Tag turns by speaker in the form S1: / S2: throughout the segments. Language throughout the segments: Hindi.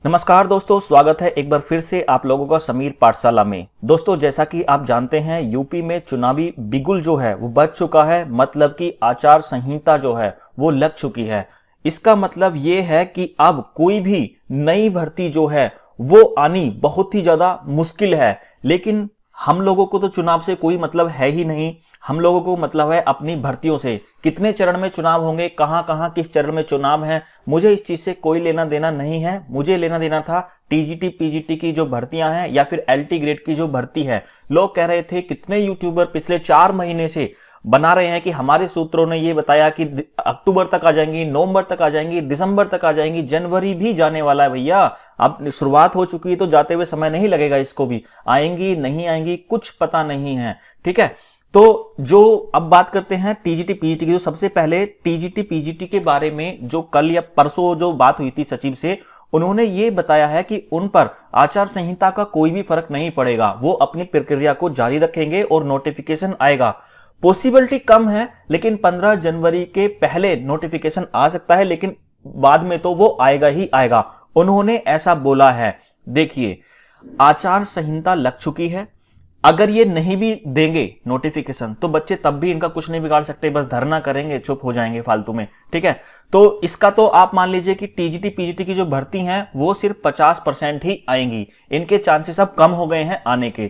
S1: नमस्कार दोस्तों, स्वागत है एक बार फिर से आप लोगों का समीर पाठशाला में। दोस्तों, जैसा कि आप जानते हैं यूपी में चुनावी बिगुल जो है वो बज चुका है, मतलब कि आचार संहिता जो है वो लग चुकी है। इसका मतलब ये है कि अब कोई भी नई भर्ती जो है वो आनी बहुत ही ज्यादा मुश्किल है। लेकिन हम लोगों को तो चुनाव से कोई मतलब है ही नहीं। हम लोगों को मतलब है अपनी भर्तियों से। कितने चरण में चुनाव होंगे, कहां कहां किस चरण में चुनाव है, मुझे इस चीज से कोई लेना देना नहीं है। मुझे लेना देना था टीजीटी पीजीटी की जो भर्तियां हैं या फिर एलटी ग्रेड की जो भर्ती है। लोग कह रहे थे, कितने यूट्यूबर पिछले 4 महीने से बना रहे हैं कि हमारे सूत्रों ने ये बताया कि अक्टूबर तक आ जाएंगी, नवंबर तक आ जाएंगी, दिसंबर तक आ जाएंगी, जनवरी भी जाने वाला है भैया। अब शुरुआत हो चुकी है तो जाते हुए समय नहीं लगेगा। इसको भी आएंगी नहीं आएंगी कुछ पता नहीं है। ठीक है, तो जो अब बात करते हैं टीजीटी पीजीटी की। जो सबसे पहले टीजीटी पीजीटी के बारे में जो कल या परसों जो बात हुई थी सचिव से, उन्होंने ये बताया है कि उन पर आचार संहिता का कोई भी फर्क नहीं पड़ेगा। वो अपनी प्रक्रिया को जारी रखेंगे और नोटिफिकेशन आएगा। पॉसिबिलिटी कम है, लेकिन 15 जनवरी के पहले नोटिफिकेशन आ सकता है, लेकिन बाद में तो वो आएगा ही आएगा। उन्होंने ऐसा बोला है। देखिए, आचार संहिता लग चुकी है। अगर ये नहीं भी देंगे नोटिफिकेशन तो बच्चे तब भी इनका कुछ नहीं बिगाड़ सकते, बस धरना करेंगे, चुप हो जाएंगे फालतू में। ठीक है, तो इसका तो आप मान लीजिए कि टीजीटी पीजीटी की जो भर्ती हैं वो सिर्फ 50% ही आएंगी। इनके चांसेस अब कम हो गए हैं आने के।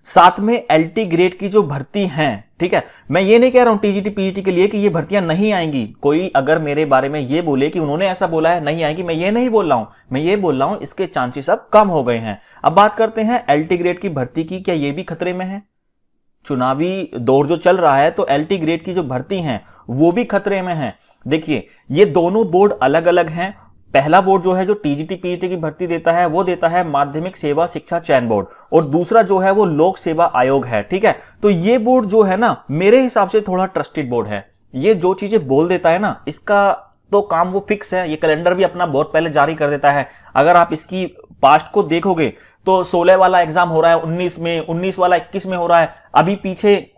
S1: साथ में एलटी ग्रेड की जो भर्ती हैं, ठीक है, मैं ये नहीं कह रहा हूं टीजीटी पीजीटी के लिए कि ये भर्तियां नहीं आएंगी। कोई अगर मेरे बारे में ये बोले कि उन्होंने ऐसा बोला है नहीं आएंगी, मैं ये नहीं बोल रहा हूं। मैं ये बोल रहा हूं इसके चांसेस अब कम हो गए हैं। अब बात करते हैं एलटी ग्रेड की भर्ती की। क्या ये भी खतरे में है? चुनावी दौर जो चल रहा है तो एलटी ग्रेड की जो भर्ती हैं वो भी खतरे में है। देखिए, ये दोनों बोर्ड अलग अलग हैं। पहला बोर्ड जो है जो टीजीटी पीजीटी की भर्ती देता है वो देता है माध्यमिक सेवा शिक्षा चयन बोर्ड, और दूसरा जो है वो लोक सेवा आयोग है। ठीक है, तो ये बोर्ड जो है ना, मेरे हिसाब से थोड़ा ट्रस्टेड बोर्ड है। ये जो चीजें बोल देता है ना, इसका तो काम वो फिक्स है। ये कैलेंडर भी अपना बहुत पहले जारी कर देता है। अगर आप इसकी पास्ट को देखोगे तो 16 वाला एग्जाम हो रहा है 19 में, 19 वाला 21 में हो रहा है। अभी पीछे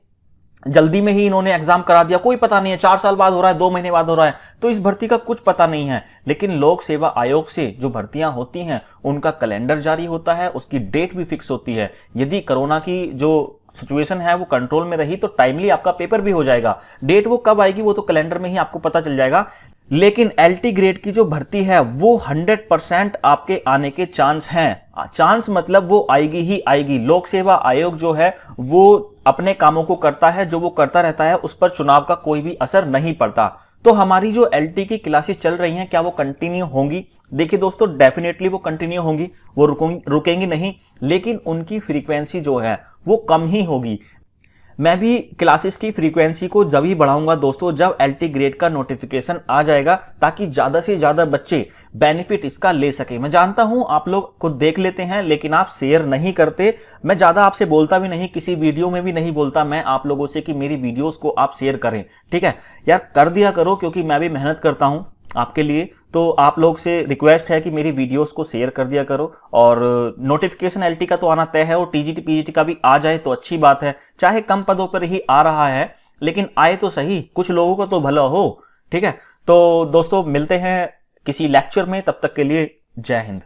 S1: जल्दी में ही इन्होंने एग्जाम करा दिया, कोई पता नहीं है 4 साल बाद हो रहा है, 2 महीने बाद हो रहा है, तो इस भर्ती का कुछ पता नहीं है। लेकिन लोक सेवा आयोग से जो भर्तियां होती हैं उनका कैलेंडर जारी होता है, उसकी डेट भी फिक्स होती है। यदि कोरोना की जो सिचुएशन है वो कंट्रोल में रही तो टाइमली आपका पेपर भी हो जाएगा। डेट वो कब आएगी वो तो कैलेंडर में ही आपको पता चल जाएगा। लेकिन एलटी ग्रेड की जो भर्ती है वो 100% आपके आने के चांस हैं। चांस मतलब वो आएगी ही आएगी। लोक सेवा आयोग जो है वो अपने कामों को करता है, जो वो करता रहता है उस पर चुनाव का कोई भी असर नहीं पड़ता। तो हमारी जो एलटी की क्लासेस चल रही हैं क्या वो कंटिन्यू होंगी? देखिए दोस्तों, डेफिनेटली वो कंटिन्यू होंगी, वो रुकेंगी नहीं, लेकिन उनकी फ्रीक्वेंसी जो है वो कम ही होगी। मैं भी क्लासेस की फ्रीक्वेंसी को जब ही बढ़ाऊंगा दोस्तों जब एलटी ग्रेड का नोटिफिकेशन आ जाएगा, ताकि ज्यादा से ज्यादा बच्चे बेनिफिट इसका ले सके। मैं जानता हूं आप लोग खुद देख लेते हैं लेकिन आप शेयर नहीं करते। मैं ज्यादा आपसे बोलता भी नहीं, किसी वीडियो में भी नहीं बोलता मैं आप लोगों से कि मेरी वीडियोस को आप शेयर करें। ठीक है यार, कर दिया करो, क्योंकि मैं भी मेहनत करता हूं आपके लिए। तो आप लोग से रिक्वेस्ट है कि मेरी वीडियोस को शेयर कर दिया करो। और नोटिफिकेशन एलटी का तो आना तय है, और टीजीटी पीजीटी का भी आ जाए तो अच्छी बात है। चाहे कम पदों पर ही आ रहा है लेकिन आए तो सही, कुछ लोगों को तो भला हो। ठीक है, तो दोस्तों मिलते हैं किसी लेक्चर में, तब तक के लिए जय हिंद।